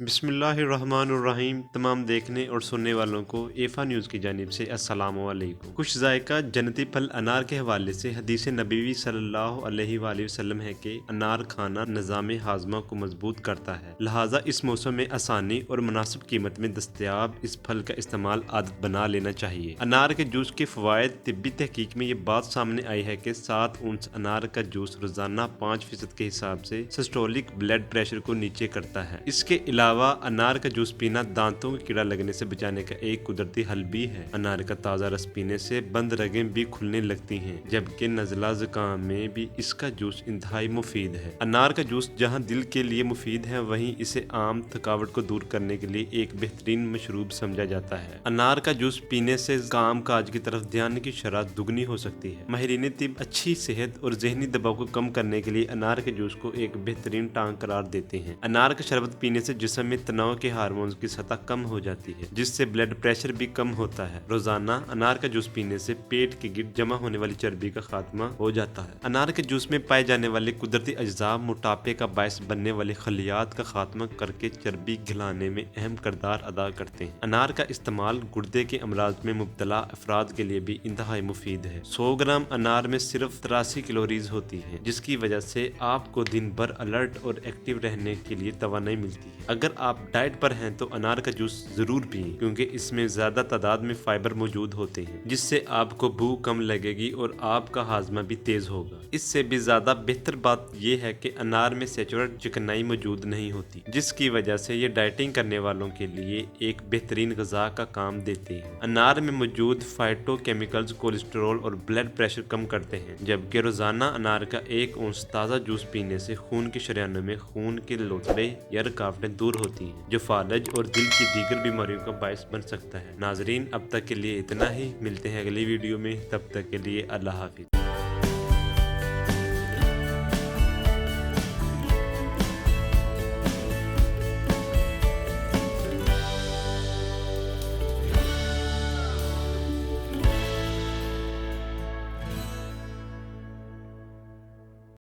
बिस्मिल्लाहिर्रहमानिर्रहीम। तमाम देखने और सुनने वालों को एफा न्यूज़ की जानिब से अस्सलामु अलैकुम। कुछ जायका जन्नती फल अनार के हवाले से हदीस नबवी सल्लल्लाहु अलैहि वसल्लम है कि अनार खाना निज़ाम हाज़मा को मजबूत करता है, लिहाजा इस मौसम में आसानी और मुनासिब कीमत में दस्तयाब इस फल का इस्तेमाल आदत बना लेना चाहिए। अनार के जूस के फ़वाइद। तिब्बी तहकीक में ये बात सामने आई है कि 7 औंस अनार का जूस रोज़ाना 5% के हिसाब से सिस्टोलिक ब्लड प्रेशर को नीचे करता है। इसके अलावा अनार का जूस पीना दांतों के कीड़ा लगने से बचाने का एक कुदरती हल भी है। अनार का ताज़ा रस पीने से बंद रगें भी खुलने लगती हैं, जबकि नज़ला ज़ुकाम में भी इसका जूस इंतहाई मुफीद है। अनार का जूस जहां दिल के लिए मुफीद है, वहीं इसे आम थकावट को दूर करने के लिए एक बेहतरीन मशरूब समझा जाता है। अनार का जूस पीने से काम काज की तरफ ध्यान की शरह दुगनी हो सकती है। माहिरीन तिब अच्छी सेहत और जहनी दबाव को कम करने के लिए अनार के जूस को एक बेहतरीन टांग करार देते हैं। अनार का शरबत पीने से जिस्म में तनाव के हार्मोन्स की सतह कम हो जाती है, जिससे ब्लड प्रेशर भी कम होता है। रोजाना अनार का जूस पीने से पेट के गिर्द जमा होने वाली चर्बी का खात्मा हो जाता है। अनार के जूस में पाए जाने वाले कुदरती अज्जा मोटापे का बायस बनने वाले खलियात का खात्मा करके चर्बी घिलाने में अहम किरदार अदा करते हैं। अनार का इस्तेमाल गुर्दे के अमराज में मुब्तला अफराद के लिए भी इंतहाई मुफीद है। 100 ग्राम अनार में सिर्फ 83 कैलोरीज होती है, जिसकी वजह से आपको दिन भर अलर्ट और एक्टिव रहने के लिए तवानाई मिलती है। अगर आप डाइट पर हैं तो अनार का जूस जरूर पिएं, क्योंकि इसमें ज्यादा तादाद में फाइबर मौजूद होते हैं, जिससे आपको भूख कम लगेगी और आपका हाजमा भी तेज होगा। इससे भी ज्यादा बेहतर बात यह है कि अनार में सैचुरेटेड चिकनाई मौजूद नहीं होती, जिसकी वजह से ये डाइटिंग करने वालों के लिए एक बेहतरीन ग़िज़ा का काम देते हैं। अनार में मौजूद फाइटोकेमिकल्स कोलेस्ट्रॉल और ब्लड प्रेशर कम करते हैं, जबकि रोजाना अनार का 1 औंस ताज़ा जूस पीने से खून के शरीयानों में खून के लोथड़े या रुकावटें दूर होती हैं, जो फालज और दिल की दीगर बीमारियों का बायस बन सकता है। नाजरीन, अब तक के लिए इतना ही। मिलते हैं अगली वीडियो में, तब तक के लिए अल्लाह हाफिज।